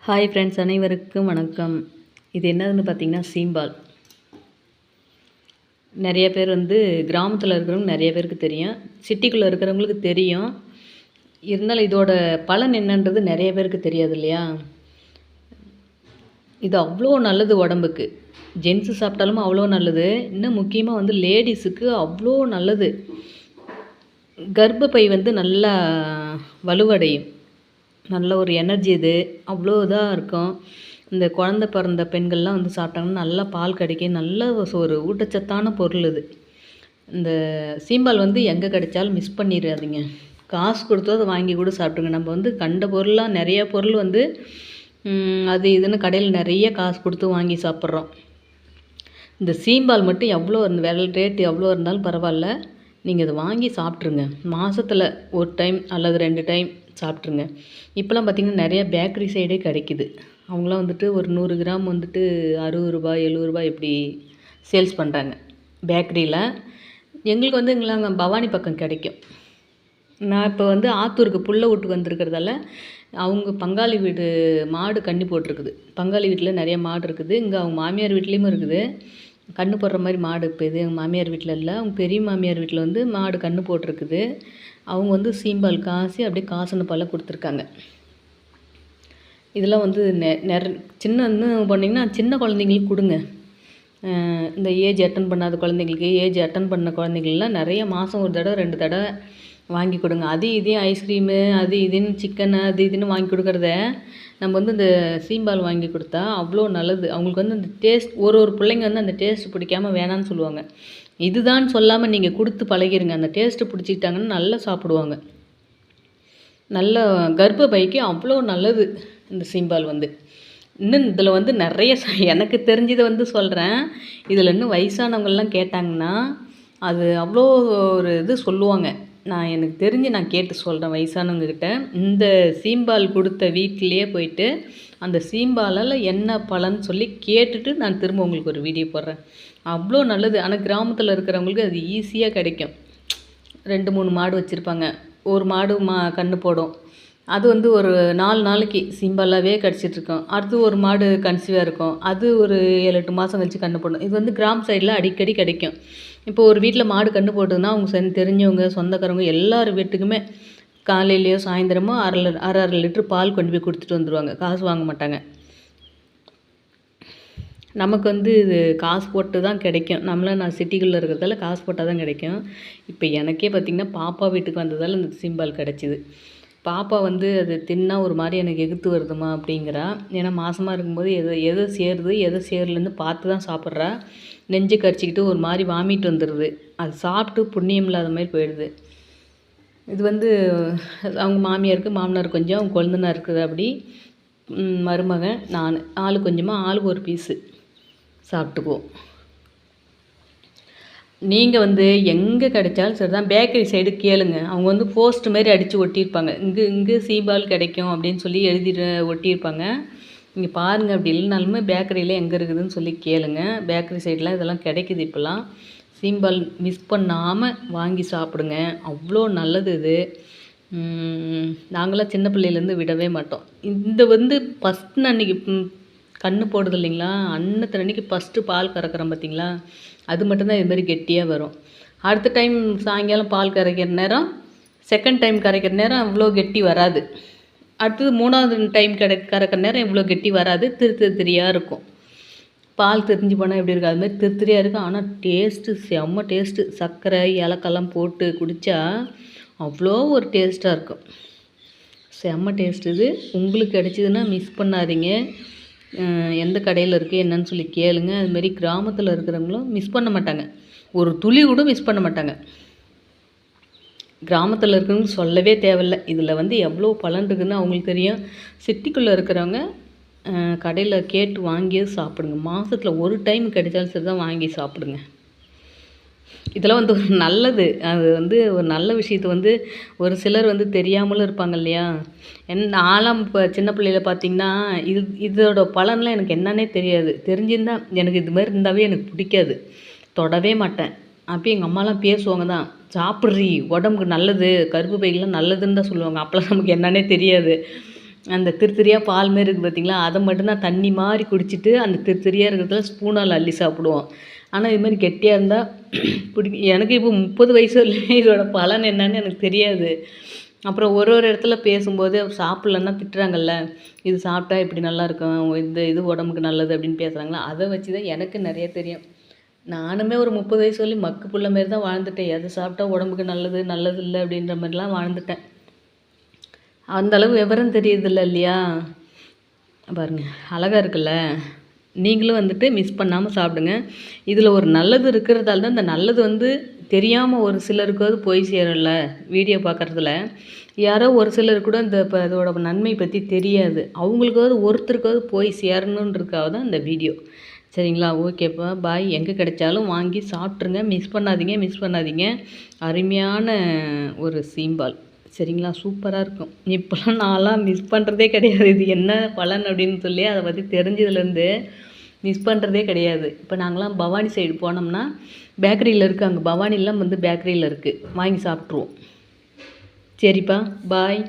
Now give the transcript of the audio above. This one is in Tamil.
ஹாய் ஃப்ரெண்ட்ஸ், அனைவருக்கும் வணக்கம். இது என்னதுன்னு பார்த்தீங்கன்னா சீம்பால். நிறைய பேர் கிராமத்தில் இருக்கிறவங்க நிறைய பேருக்கு தெரியும், சிட்டிக்குள்ளே இருக்கிறவங்களுக்கு தெரியும். இருந்தாலும் இதோட பலன் என்னன்றது நிறைய பேருக்கு தெரியாது இல்லையா? இது அவ்வளோ நல்லது உடம்புக்கு. ஜென்ஸு சாப்பிட்டாலும் அவ்வளோ நல்லது. இன்னும் முக்கியமாக லேடிஸுக்கு அவ்வளோ நல்லது. கர்ப்பப்பை நல்லா வலுவடையும். நல்ல ஒரு எனர்ஜி இது. அவ்வளோ இதாக இருக்கும். இந்த குழந்த பிறந்த பெண்கள்லாம் சாப்பிட்டாங்கன்னா நல்லா பால் கிடைக்கும். நல்ல ஒரு ஊட்டச்சத்தான பொருள் இது. இந்த சீம்பால் எங்கே கிடைச்சாலும் மிஸ் பண்ணிடாதீங்க. காசு கொடுத்து அதை வாங்கி கூட சாப்பிடுங்க. நம்ம கண்ட பொருளாக நிறைய பொருள் அது இதுன்னு கடையில் நிறைய காசு கொடுத்து வாங்கி சாப்பிட்றோம். இந்த சீம்பால் மட்டும் எவ்வளோ விலை ரேட்டு எவ்வளோ இருந்தாலும் பரவாயில்ல, நீங்கள் இதை வாங்கி சாப்பிட்ருங்க. மாதத்தில் ஒரு டைம் அல்லது 2 டைம் சாப்பிட்ருங்க. இப்போலாம் பார்த்திங்கன்னா நிறைய பேக்கரி சைடே கிடைக்கிது. அவங்களாம் ஒரு 100 கிராம் 60 ரூபாய் 70 ரூபாய் இப்படி சேல்ஸ் பண்ணுறாங்க பேக்கரியில். எங்களுக்கு இங்கெல்லாம் பவானி பக்கம் கிடைக்கும். நான் இப்போ ஆத்தூருக்கு புள்ள வீட்டுக்கு வந்திருக்கிறதால அவங்க பங்காளி வீடு மாடு கன்னி போட்டிருக்குது. பங்காளி வீட்டில் நிறைய மாடு இருக்குது. இங்கே அவங்க மாமியார் வீட்லேயும் இருக்குது. கன்று போடுற மாதிரி மாடு. இப்போ இது எங்கள் மாமியார் வீட்டில் இல்லை, அவங்க பெரிய மாமியார் வீட்டில் மாடு கன்று போட்டிருக்குது. அவங்க சீம்பால் காசி அப்படியே காசுன பாலை கொடுத்துருக்காங்க. இதெல்லாம் சின்னன்னு பண்ணிங்கன்னா சின்ன குழந்தைங்களுக்கு கொடுங்க. இந்த ஏஜ் அட்டன் பண்ணாத குழந்தைங்களுக்கு, ஏஜ் அட்டன் பண்ண குழந்தைங்கள்லாம் நிறைய மாதம் ஒரு தடவை 2 தடவை வாங்கி கொடுங்க. அது இதையும் ஐஸ்கிரீமு அது இதுன்னு சிக்கனு அது இதுன்னு வாங்கி கொடுக்குறத நம்ம இந்த சீம்பால் வாங்கி கொடுத்தா அவ்வளோ நல்லது. அவங்களுக்கு அந்த டேஸ்ட் ஒரு பிள்ளைங்க அந்த டேஸ்ட் பிடிக்காமல் வேணான்னு சொல்லுவாங்க. இதுதான் சொல்லாமல் நீங்கள் கொடுத்து பழகிருங்க. அந்த டேஸ்ட்டு பிடிச்சிக்கிட்டாங்கன்னா நல்லா சாப்பிடுவாங்க. நல்ல கர்ப்பப்பைக்கு அவ்வளோ நல்லது இந்த சீம்பால். இன்னும் இதில் நிறைய எனக்கு தெரிஞ்சதை சொல்கிறேன். இதில் இன்னும் வயசானவங்கள்லாம் கேட்டாங்கன்னா அது அவ்வளோ ஒரு இது சொல்லுவாங்க. எனக்கு தெரிஞ்சு நான் கேட்டு சொல்கிறேன் வயசானவங்கக்கிட்ட. இந்த சீம்பால் கொடுத்த வீட்டிலையே போயிட்டு அந்த சீம்பாலால் என்ன பலன் சொல்லி கேட்டுட்டு நான் திரும்ப உங்களுக்கு ஒரு வீடியோ போடுறேன். அவ்வளோ நல்லது. ஆனால் கிராமத்தில் இருக்கிறவங்களுக்கு அது ஈஸியாக கிடைக்கும். 2-3 மாடு வச்சுருப்பாங்க. ஒரு மாடு கன்று போடும். அது ஒரு 4 நாளைக்கு சீம்பாலாகவே கிடச்சிட்ருக்கோம். அடுத்து ஒரு மாடு கன்சீவாக இருக்கும். அது ஒரு 7-8 மாதம் கழிச்சு கன்று போடும். இது கிராம சைடில் அடிக்கடி கிடைக்கும். இப்போ ஒரு வீட்டில் மாடு கன்று போட்டுதுன்னா அவங்க தெரிஞ்சவங்க சொந்தக்காரவங்க எல்லார் வீட்டுக்குமே காலையிலையோ சாயந்தரமோ அரை லிட்டர் பால் கொண்டு போய் கொடுத்துட்டு வந்துடுவாங்க. காசு வாங்க மாட்டாங்க. நமக்கு இது காசு போட்டு தான் கிடைக்கும். நான் சிட்டிக்குள்ளே இருக்கிறதால காசு போட்டால் தான் கிடைக்கும். இப்போ எனக்கே பார்த்திங்கன்னா பாப்பா வீட்டுக்கு வந்ததால் இந்த சீம்பால் கிடச்சிது. பாப்பா அது தின்னா ஒரு மாதிரி எனக்கு எகுத்து வருதுமா அப்படிங்கிறா. ஏன்னா மாதமாக இருக்கும்போது எதை சேருது எதை சேரலன்னு பார்த்து தான் சாப்பிட்றா. நெஞ்சு கரிச்சிக்கிட்டு ஒரு மாதிரி வாமிட்டு வந்துடுது. அது சாப்பிட்டு புண்ணியம் இல்லாத மாதிரி போயிடுது. இது அவங்க மாமியாருக்கு மாமனார் கொஞ்சம், அவங்க கொழுந்தனார் இருக்குது. அப்படி மருமகன் நான் ஆளுக்கு கொஞ்சமாக ஆளுக்கு ஒரு பீஸு சாப்பிட்டுக்குவோம். நீங்கள் எங்கே கிடைச்சாலும் சரி தான் பேக்கரி சைடு கேளுங்க. அவங்க போஸ்ட் மாரி அடித்து ஒட்டியிருப்பாங்க. இங்கே சீம்பால் கிடைக்கும் அப்படின்னு சொல்லி எழுதிட்டு ஒட்டியிருப்பாங்க. இங்கே பாருங்கள். அப்படி இல்லைனாலுமே பேக்கரியில் எங்கே இருக்குதுன்னு சொல்லி கேளுங்க. பேக்கரி சைடெலாம் இதெல்லாம் கிடைக்குது இப்போலாம். சீம்பால் மிஸ் பண்ணாமல் வாங்கி சாப்பிடுங்க. அவ்வளோ நல்லது இது. நாங்களாம் சின்ன பிள்ளையிலேருந்து விடவே மாட்டோம். இந்த ஃபஸ்ட்டு அன்றைக்கி கன்று போடுது இல்லைங்களா, அன்னத்து அன்றைக்கி ஃபஸ்ட்டு பால் கறக்கிறோம் பார்த்திங்களா, அது மட்டும்தான் இதுமாரி கெட்டியாக வரும். அடுத்த டைம் சாயங்காலம் பால் கறக்கிற நேரம், செகண்ட் டைம் கறக்கிற நேரம் இவ்வளோ கெட்டி வராது. அடுத்தது 3வது டைம் கறக்கிற நேரம் இவ்வளோ கெட்டி வராது. திரியாக இருக்கும். பால் திரிஞ்சு போனால் எப்படி இருக்கும், அதுமாதிரி திரியாக இருக்கும். ஆனால் டேஸ்ட்டு செம்ம டேஸ்ட்டு. சர்க்கரை ஏலக்காய்லாம் போட்டு குடித்தா அவ்வளோ ஒரு டேஸ்ட்டாக இருக்கும். செம்ம டேஸ்ட் இது. உங்களுக்கு கிடச்சிதுன்னா மிஸ் பண்ணாதீங்க. எந்த கடையில் இருக்குது என்னன்னு சொல்லி கேளுங்க. அதுமாரி கிராமத்தில் இருக்கிறவங்களும் மிஸ் பண்ண மாட்டாங்க. ஒரு துளி கூட மிஸ் பண்ண மாட்டாங்க. கிராமத்தில் இருக்கிறவங்க சொல்லவே தேவையில்லை. இதில் எவ்வளோ பலன் இருக்குதுன்னு அவங்களுக்கு தெரியும். சிட்டிக்குள்ளே இருக்கிறவங்க கடையில் கேட்டு வாங்கியே சாப்பிடுங்க. மாதத்தில் ஒரு டைம் கிடைச்சாலும் சரி தான் வாங்கி சாப்பிடுங்க. இதெல்லாம் ஒரு நல்லது. அது ஒரு நல்ல விஷயத்தை ஒரு சிலர் தெரியாமலும் இருப்பாங்க இல்லையா. நான்லாம் இப்போ சின்ன பிள்ளையில பார்த்திங்கன்னா இதோட பலன்லாம் எனக்கு என்னன்னே தெரியாது. தெரிஞ்சிருந்தால் எனக்கு இது மாதிரி இருந்தாவே எனக்கு பிடிக்காது, தொடவே மாட்டேன். அப்போ எங்கள் அம்மாலாம் பேசுவாங்க தான், சாப்பிட்றி உடம்புக்கு நல்லது, கர்ப்பப்பைக்கெலாம் நல்லதுன்னு தான் சொல்லுவாங்க. அப்போலாம் நமக்கு என்னன்னே தெரியாது. அந்த திருத்திரியாக பால் மாரி இருக்குது பார்த்தீங்களா, அதை மட்டும்தான் தண்ணி மாதிரி குடிச்சிட்டு அந்த திருத்திரியாக இருக்கிறதுல ஸ்பூனால் அள்ளி சாப்பிடுவோம். ஆனால் இது மாதிரி கெட்டியாக இருந்தால் எனக்கு இப்போ 30 வயசு வரலையும் இதோட பலன் என்னன்னு எனக்கு தெரியாது. அப்புறம் ஒரு இடத்துல பேசும்போது சாப்பிட்லன்னா திட்டுறாங்கல்ல, இது சாப்பிட்டா இப்படி நல்லாயிருக்கும், இந்த இது உடம்புக்கு நல்லது அப்படின்னு பேசுகிறாங்களா, அதை வச்சு தான் எனக்கு நிறைய தெரியும். நானுமே ஒரு 30 வயசு வரலையும் மக்கு புள்ள மாரி தான் வாழ்ந்துட்டேன். எது சாப்பிட்டா உடம்புக்கு நல்லது, நல்லது இல்லை அப்படின்ற மாதிரிலாம் வாழ்ந்துட்டேன். அந்தளவு விவரம் தெரியுதில்ல இல்லையா? பாருங்கள் அழகாக இருக்குல்ல. நீங்களும் வந்துட்டு மிஸ் பண்ணாமல் சாப்பிடுங்க. இதில் ஒரு நல்லது இருக்கிறதால தான் இந்த நல்லது தெரியாமல் ஒரு சிலருக்காவது போய் சேரும்ல. வீடியோ பார்க்குறதுல யாரோ ஒரு சிலர் கூட இந்த இதோட நன்மை பற்றி தெரியாது. அவங்களுக்காவது ஒருத்தருக்காவது போய் சேரணுன்றதுக்காக தான் இந்த வீடியோ. சரிங்களா? ஓகேப்பா, பாய். எங்கே கிடைச்சாலும் வாங்கி சாப்பிட்ருங்க. மிஸ் பண்ணாதீங்க. அருமையான ஒரு சீம்பால். சரிங்களா? சூப்பராக இருக்கும். இப்போலாம் நான்லாம் மிஸ் பண்ணுறதே கிடையாது. இது என்ன பலன் அப்படின்னு சொல்லி அதை பற்றி தெரிஞ்சதுலேருந்து மிஸ் பண்ணுறதே கிடையாது. இப்போ நாங்களாம் பவானி சைடு போனோம்னா பேக்கரியில் இருக்குது. அங்கே பவானிலாம் பேக்கரியில் இருக்குது. வாங்கி சாப்பிட்ருவோம். சரிப்பா, பாய்.